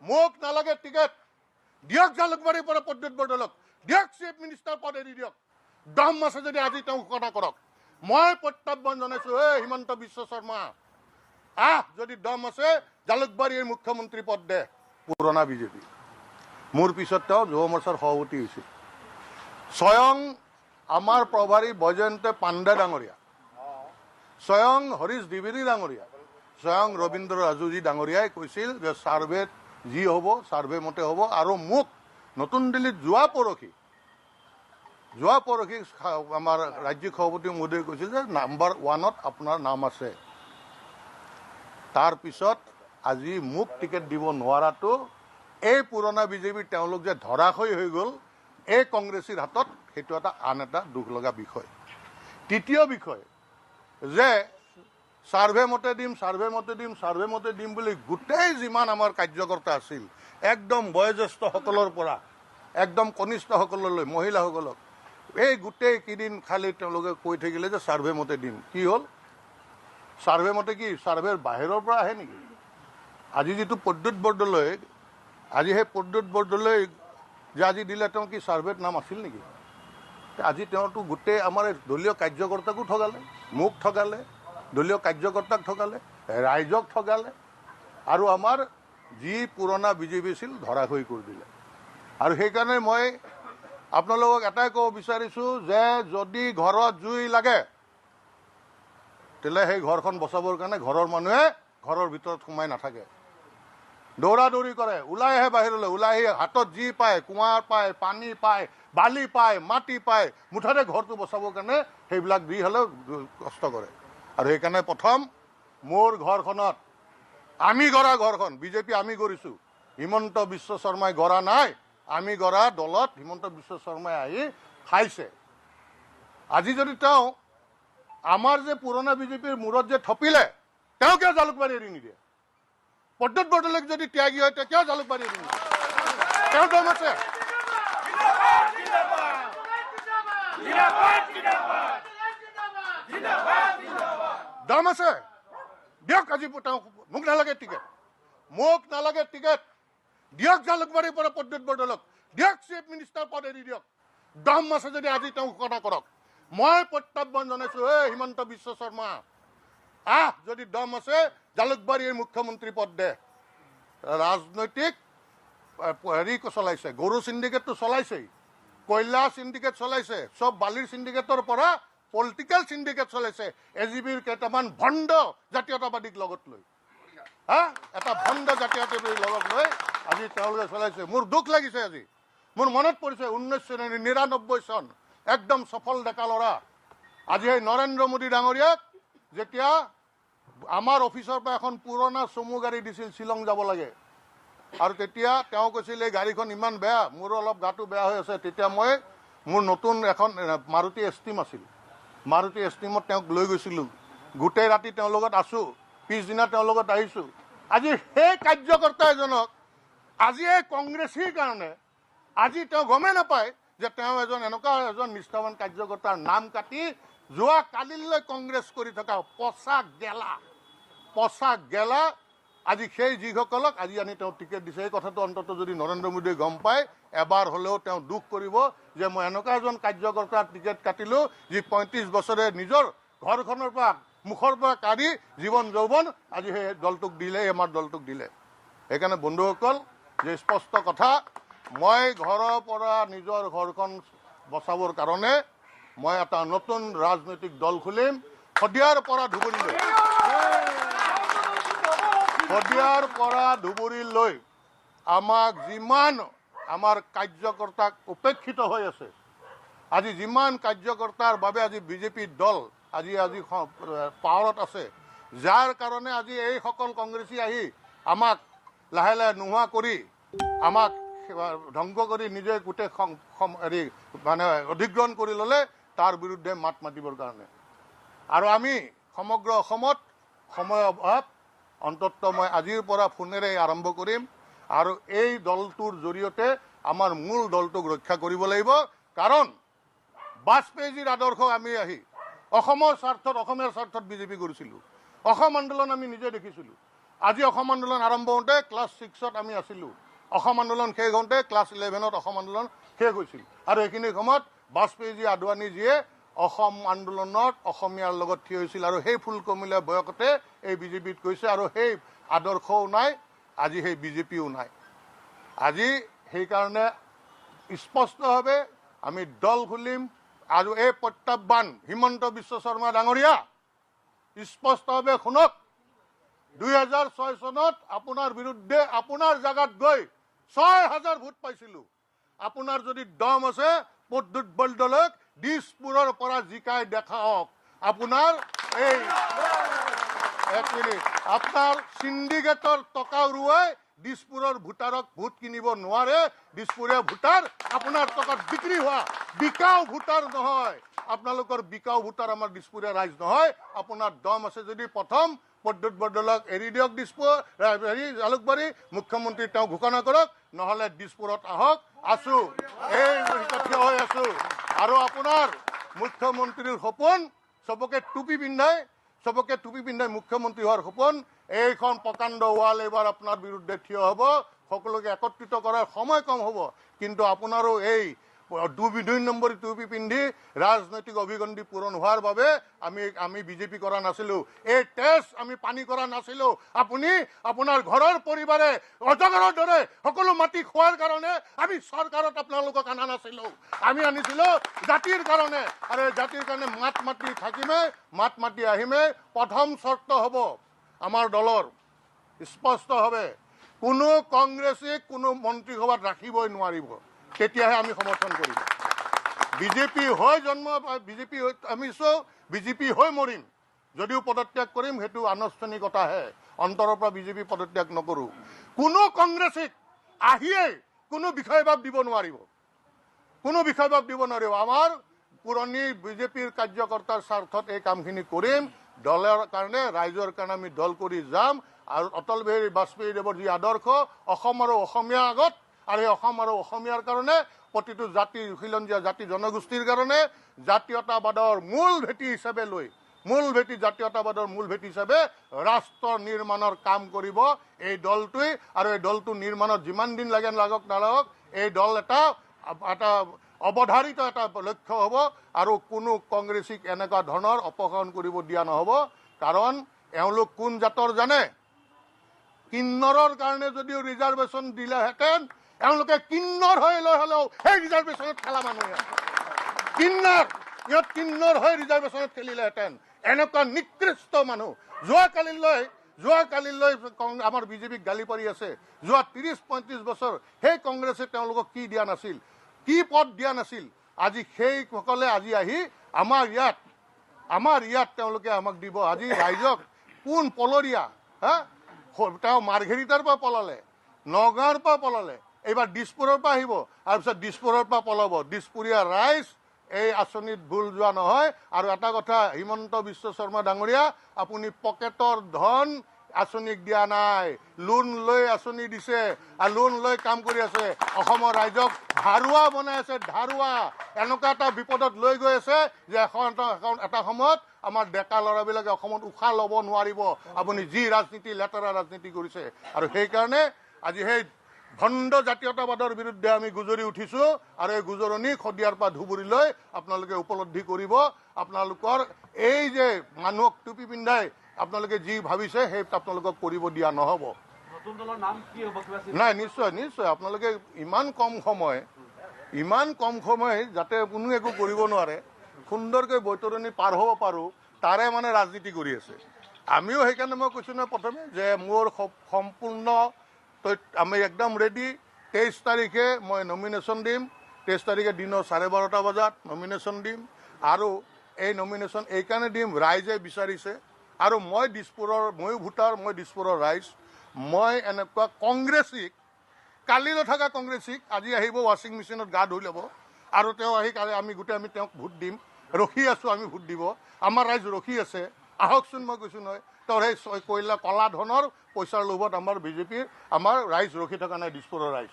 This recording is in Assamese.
মোক নালাগে টিকেট দিয়ক, জালুকবাৰীৰ পৰা প্ৰদ্যুৎ বৰদলৈক দিয়ক, চিফ মিনিষ্টাৰ পদ এৰি দিয়ক। দম আছে যদি আজি তেওঁ ঘোষণা কৰক। মই প্ৰত্যাহ্বান জনাইছো, হিমন্ত বিশ্ব শৰ্মা যদি দম আছে জালুকবাৰীৰ মুখ্যমন্ত্ৰী পদ দে। পুৰণা বিজেপি মোৰ পিছত তেওঁ যুৱ মৰ্চাৰ সভাপতি হৈছিল। স্বয়ং আমাৰ প্ৰভাৰী বৈজয়ন্ত পাণ্ডে ডাঙৰীয়া, স্বয়ং হৰীশ দ্বিবেদী ডাঙৰীয়া, স্বয়ং ৰবীন্দ্ৰ ৰাজুজী ডাঙৰীয়াই কৈছিল যে ছাৰ্ভেত যি হ'ব ছাৰ্ভে মতে হ'ব। আৰু মোক নতুন দিল্লীত যোৱা পৰহি আমাৰ ৰাজ্যিক সভাপতি মোদীয়ে কৈছিল যে নাম্বাৰ 1ত আপোনাৰ নাম আছে। তাৰপিছত আজি মোক টিকেট দিব নোৱাৰাটো এই পুৰণা বিজেপিৰ তেওঁলোক যে ধৰাশয়ী হৈ গ'ল এই কংগ্ৰেছীৰ হাতত, সেইটো আন এটা দুখ লগা বিষয়। তৃতীয় বিষয় যে ছাৰ্ভে মতে দিম বুলি গোটেই যিমান আমাৰ কাৰ্যকৰ্তা আছিল, একদম বয়োজ্যেষ্ঠসকলৰ পৰা একদম কনিষ্ঠসকললৈ মহিলাসকলক, এই গোটেই কেইদিন খালি তেওঁলোকে কৈ থাকিলে যে ছাৰ্ভে মতে দিম। কি হ'ল? ছাৰ্ভে মতে কি ছাৰ্ভেৰ বাহিৰৰ পৰা আহে নেকি? আজি যিটো প্ৰদ্যুৎ বৰদলৈ, আজি সেই প্ৰদ্যুৎ বৰদলৈ যে আজি দিলে, তেওঁ কি ছাৰ্ভেত নাম আছিল নেকি? আজি তেওঁতো গোটেই আমাৰ দলীয় কাৰ্যকৰ্তাকো ঠগালে, মোক ঠগালে, দলীয় কাৰ্যকৰ্তাক ঠগালে, ৰাইজক ঠগালে, আৰু আমাৰ যি পুৰণা বিজেপি আছিল ধৰাশয়ী কৰি দিলে। আৰু সেইকাৰণে মই আপোনালোকক এটাই ক'ব বিচাৰিছোঁ যে যদি ঘৰত জুই লাগে তেতিয়াহ'লে সেই ঘৰখন বচাবৰ কাৰণে ঘৰৰ মানুহে ঘৰৰ ভিতৰত সোমাই নাথাকে, দৌৰা দৌৰি কৰে, ওলাই আহে বাহিৰলৈ, ওলাই আহি হাতত যি পায়, কুঁৱাৰ পায়, পানী পায়, বালি পায়, মাটি পায়, মুঠতে ঘৰটো বচাবৰ কাৰণে সেইবিলাক দি হ'লেও কষ্ট কৰে। আৰু সেইকাৰণে প্ৰথম মোৰ ঘৰখনত আমি গঢ়া ঘৰখন বিজেপি আমি গঢ়িছোঁ, হিমন্ত বিশ্ব শৰ্মাই গঢ়া নাই। আমি গঢ়া দলত হিমন্ত বিশ্ব শৰ্মাই আহি খাইছে। আজি যদি তেওঁ আমাৰ যে পুৰণা বিজেপিৰ মূৰত যে থপিলে, তেওঁ কিয় জালুকবাৰী এৰি নিদিয়ে? প্ৰদ্যুৎ বৰদলৈক যদি ত্যাগী হয় তেওঁ কিয় জালুকবাৰী এৰি নিদিয়ে? তেওঁ দম আছে। দম আছে, দিয়ক আজি তেওঁ। মোক নালাগে টিকেট দিয়ক, জালুকবাৰীৰ পৰা প্ৰদ্যুৎ বৰদলৈক দিয়ক, চিফ মিনিষ্টাৰ পদ এৰি দিয়ক। দম আছে যদি আজি তেওঁ ঘোষণা কৰক। মই প্ৰত্যাহ্বান জনাইছো, হিমন্ত বিশ্ব শৰ্মা যদি দম আছে জালুকবাৰীৰ মুখ্যমন্ত্ৰী পদ দে। ৰাজনৈতিক চলাইছে, গৰু চিণ্ডিকেটটো চলাইছেই, কয়লা চিণ্ডিকেট চলাইছে, চব বালিৰ চিণ্ডিকেটৰ পৰা পলিটিকেল চিণ্ডিকেট চলাইছে এজিবিৰ কেইটামান ভণ্ড জাতীয়তাবাদীক লগত লৈ, এটা ভণ্ড জাতীয়তাবাদীক লগত লৈ আজি তেওঁলোকে চলাইছে। মোৰ দুখ লাগিছে, আজি মোৰ মনত পৰিছে 1999 চন, একদম সফল ডেকা ল'ৰা। আজি সেই নৰেন্দ্ৰ মোদী ডাঙৰীয়াক যেতিয়া আমাৰ অফিচৰ পৰা এখন পুৰণা চমু গাড়ী দিছিল শ্বিলং যাব লাগে, আৰু তেতিয়া তেওঁ কৈছিল এই গাড়ীখন ইমান বেয়া, মোৰো অলপ গাটো বেয়া হৈ আছে। তেতিয়া মই মোৰ নতুন এখন মাৰুতি এষ্টিম আছিল, মাৰুতি এষ্টিমত তেওঁক লৈ গৈছিলোঁ, গোটেই ৰাতি তেওঁৰ লগত আছোঁ, পিছদিনা তেওঁৰ লগত আহিছোঁ। আজি সেই কাৰ্যকৰ্তা এজনক আজি এই কংগ্ৰেছীৰ কাৰণে আজি তেওঁ গমেই নাপায় যে তেওঁ এনেকুৱা এজন নিষ্ঠাৱান কাৰ্যকৰ্তাৰ নাম কাটি যোৱা কালিলৈ কংগ্ৰেছ কৰি থকা পচা গেলা আজি সেই যিসকলক আজি আনি তেওঁ টিকেট দিছে। এই কথাটো অন্তত যদি নৰেন্দ্ৰ মোদীয়ে গম পায়, এবাৰ হ'লেও তেওঁ দুখ কৰিব যে মই এনেকুৱা এজন কাৰ্যকৰ্তাৰ টিকেট কাটিলোঁ যি 35 বছৰে নিজৰ ঘৰখনৰ পৰা মুখৰ পৰা কাঢ়ি জীৱন যৌৱন আজি সেই দলটোক দিলে, আমাৰ দলটোক দিলে। সেইকাৰণে বন্ধুসকল, যে স্পষ্ট কথা, মই ঘৰৰ পৰা নিজৰ ঘৰখন বচাবৰ কাৰণে মই এটা নতুন ৰাজনৈতিক দল খুলিম, শদিয়াৰ পৰা ধুবুৰীলৈ আমাক যিমান আমাৰ কাৰ্যকৰ্তাক উপেক্ষিত হৈ আছে, আজি যিমান কাৰ্যকৰ্তাৰ বাবে আজি বিজেপিৰ দল আজি পাৱাৰত আছে, যাৰ কাৰণে আজি এইসকল কংগ্ৰেছী আহি আমাক লাহে লাহে নোহোৱা কৰি আমাক ধ্বংস কৰি নিজে গোটেই মানে অধিগ্ৰহণ কৰি ল'লে, তাৰ বিৰুদ্ধে মাত মাতিবৰ কাৰণে। আৰু আমি সমগ্ৰ অসমত সময় অভাৱ, অন্তত মই আজিৰ পৰা ফোনেৰে আৰম্ভ কৰিম, আৰু এই দলটোৰ জৰিয়তে আমাৰ মূল দলটোক ৰক্ষা কৰিব লাগিব। কাৰণ বাজপেয়ীজীৰ আদৰ্শ আমি আহি অসমৰ স্বাৰ্থত, অসমীয়াৰ স্বাৰ্থত বিজেপি কৰিছিলোঁ। অসম আন্দোলন আমি নিজে দেখিছিলোঁ, আজি অসম আন্দোলন আৰম্ভ হওঁতে ক্লাছ 6ত আমি আছিলোঁ। অসম আন্দোলন শেষ হওঁতে ক্লাছ 11ত অসম আন্দোলন শেষ হৈছিল। আৰু এইখিনি সময়ত বাজপেয়ীজী আদৱানীজীয়ে অসম আন্দোলনত অসমীয়াৰ লগত থিয় হৈছিল আৰু সেই ফুলকমলীয়া বয়সতে এই বিজেপিত গৈছে আৰু সেই আদৰ্শও নাই, আজি সেই বিজেপিও নাই। আজি সেইকাৰণে স্পষ্টভাৱে আমি দল খুলিম আৰু এই প্ৰত্যাহ্বান হিমন্ত বিশ্ব শৰ্মা ডাঙৰীয়া স্পষ্টভাৱে শুনক, 2006 চনত আপোনাৰ বিৰুদ্ধে আপোনাৰ জাগাত গৈ 6,000 ভোট পাইছিলোঁ। আপোনাৰ যদি দম আছে প্ৰদ্যুৎ বৰদলৈক দিছপুৰৰ পৰা জিকাই দেখাওক। আপোনাৰ এই এক মিনিট, আপোনাৰ চিণ্ডিকেটৰ টকা উৰুৱাই দিছপুৰৰ ভোটাৰক ভোট কিনিব নোৱাৰে। দিছপুৰীয়া ভোটাৰ আপোনাৰ টকাত বিক্ৰী হোৱা বিকাও ভোটাৰ নহয়। আপোনালোকৰ বিকাও ভোটাৰ আমাৰ দিছপুৰীয়া ৰাইজ নহয়। আপোনাৰ দম আছে যদি প্ৰথম প্ৰদ্যুৎ বৰদলৈক এৰি দিয়ক, দিছপুৰ জালুকবাৰী মুখ্যমন্ত্ৰী তেওঁ ঘোষণা কৰক, নহ'লে দিছপুৰত আহক। আছো এই থিয় হৈ আছো। আৰু আপোনাৰ মুখ্যমন্ত্ৰীৰ সপোন চবকে টুপি পিন্ধাই মুখ্যমন্ত্ৰী হোৱাৰ সপোন। এইখন প্ৰকাণ্ড ৱাল এইবাৰ আপোনাৰ বিৰুদ্ধে থিয় হ'ব। সকলোকে একত্ৰিত কৰাৰ সময় কম হ'ব, কিন্তু আপোনাৰো এই 2 নম্বৰী টুপি পিন্ধি ৰাজনৈতিক অভিগণ্ডি পূৰণ হোৱাৰ বাবে আমি বিজেপি কৰা নাছিলোঁ। এই তেজ আমি পানী কৰা নাছিলোঁ। আপুনি আপোনাৰ ঘৰৰ পৰিবাৰে অজগৰৰ দৰে সকলো মাটি খোৱাৰ কাৰণে আমি চৰকাৰত আপোনালোকক অনা নাছিলোঁ। আমি আনিছিলোঁ জাতিৰ কাৰণে, আৰু এই জাতিৰ কাৰণে মাত মাতি থাকিমে, মাত মাতি আহিমে। প্ৰথম চৰ্ত হ'ব আমাৰ দলৰ স্পষ্টভাৱে কোনো কংগ্ৰেছীক কোনো মন্ত্ৰীসভাত ৰাখিবই নোৱাৰিব। তেতিয়াহে আমি সমৰ্থন কৰিম। বিজেপি হৈ বিজেপি হৈ মৰিম। যদিও পদত্যাগ কৰিম সেইটো আনুষ্ঠানিকতাহে, অন্তৰৰ পৰা বিজেপি পদত্যাগ নকৰোঁ। কোনো কংগ্ৰেছীক আহিয়ে কোনো বিষয়ভাৱ দিব নোৱাৰিব, আমাৰ পুৰণি বিজেপিৰ কাৰ্যকৰ্তাৰ স্বাৰ্থত এই কামখিনি কৰিম। দলৰ কাৰণে, ৰাইজৰ কাৰণে আমি দল কৰি যাম। আৰু অটল বিহাৰী বাজপেয়ীদেৱৰ যি আদৰ্শ অসম আৰু অসমীয়া আগত, আৰু এই অসম আৰু অসমীয়াৰ কাৰণে প্ৰতিটো জাতি খিলঞ্জীয়া জাতি জনগোষ্ঠীৰ কাৰণে জাতীয়তাবাদৰ মূল ভেটি হিচাপে লৈ জাতীয়তাবাদৰ মূল ভেটি হিচাপে ৰাষ্ট্ৰ নিৰ্মাণৰ কাম কৰিব এই দলটোৱে। আৰু এই দলটো নিৰ্মাণত যিমান দিন লাগক নালাগক, এই দল এটা অৱধাৰিত এটা লক্ষ্য হ'ব। আৰু কোনো কংগ্ৰেছীক এনেকুৱা ধৰণৰ অপসাৰণ কৰিব দিয়া নহ'ব। কাৰণ এওঁলোক কোন জাতৰ জানে? কিন্নৰৰ কাৰণে যদিও ৰিজাৰ্ভেশ্যন দিলেহেঁতেন, এওঁলোকে কিন্নৰ হৈ লৈ হ'লেও সেই ৰিজাৰ্ভেশ্যনত খেলা মানুহে কিন্নৰ হৈ ৰিজাৰ্ভেশ্যনত খেলিলেহেঁতেন। এনেকুৱা নিকৃষ্ট মানুহ যোৱাকালিলৈ আমাৰ বিজেপিক গালি পাৰি আছে। যোৱা 30-35 বছৰ সেই কংগ্ৰেছে তেওঁলোকক কি দিয়া নাছিল, কি পদ দিয়া নাছিল। আজি সেইসকলে আজি আহি আমাৰ ইয়াত তেওঁলোকে আমাক দিব। আজি ৰাইজক কোন পলৰীয়া, তেওঁ মাৰ্ঘেৰিটাৰ পৰা পলালে, নগাঁৱৰ পৰা পলালে, এইবাৰ দিছপুৰৰ পৰা আহিব, তাৰপিছত দিছপুৰৰ পৰা পলাব। দিছপুৰীয়া ৰাইজ এই আঁচনিত ভুল যোৱা নহয়। আৰু এটা কথা, হিমন্ত বিশ্ব শৰ্মা ডাঙৰীয়া, আপুনি পকেটৰ ধন আঁচনিক দিয়া নাই, লোন লৈ আঁচনি দিছে আৰু লোন লৈ কাম কৰি আছে। অসমৰ ৰাইজক ধাৰুৱা বনাই আছে, ধাৰুৱা। এনেকুৱা এটা বিপদত লৈ গৈ আছে যে এটা সময়ত আমাৰ ডেকা ল'ৰাবিলাকে অসমত উশাহ ল'ব নোৱাৰিব, আপুনি যি লেতেৰা ৰাজনীতি কৰিছে। আৰু সেইকাৰণে আজি সেই ভণ্ড জাতীয়তাবাদৰ বিৰুদ্ধে আমি গুজৰি উঠিছোঁ। আৰু এই গুজৰণি শদিয়াৰ পৰা ধুবুৰীলৈ আপোনালোকে উপলব্ধি কৰিব। আপোনালোকৰ এই যে মানুহক টুপি পিন্ধাই আপোনালোকে যি ভাবিছে সেই আপোনালোকক কৰিব দিয়া নহ'ব। নাই, নিশ্চয় আপোনালোকে ইমান কম সময় যাতে কোনো একো কৰিব নোৱাৰে, সুন্দৰকৈ বৈতৰণি পাৰ হ'ব পাৰোঁ, তাৰে মানে ৰাজনীতি কৰি আছে। আমিও সেইকাৰণে মই কৈছোঁ নহয় প্ৰথমে যে মোৰ সম্পূৰ্ণ আমি একদম ৰেডি। 23 তাৰিখে মই নমিনেশ্যন দিম। 23 তাৰিখে দিনৰ 12:30 বজাত নমিনেশ্যন দিম। আৰু এই নমিনেশ্যন এইকাৰণে দিম, ৰাইজে বিচাৰিছে। আৰু ময়ো ভোটাৰ, মই দিছপুৰৰ ৰাইজ। মই এনেকুৱা কংগ্ৰেছীক, কালি নথকা কংগ্ৰেছীক আজি আহিব ৱাশ্বিং মেচিনত গা ধুই ল'ব, আৰু তেওঁ আহি আমি তেওঁক ভোট দিম। ৰখি আছোঁ আমি ভোট দিব। আমাৰ ৰাইজ ৰখি আছে, আহকচোন। মই কৈছোঁ নহয়, তেওঁৰ সেই কলা ধনৰ পইচাৰ লোভত আমাৰ ৰাইজ ৰখি থকা নাই, দিছপুৰৰ ৰাইজ।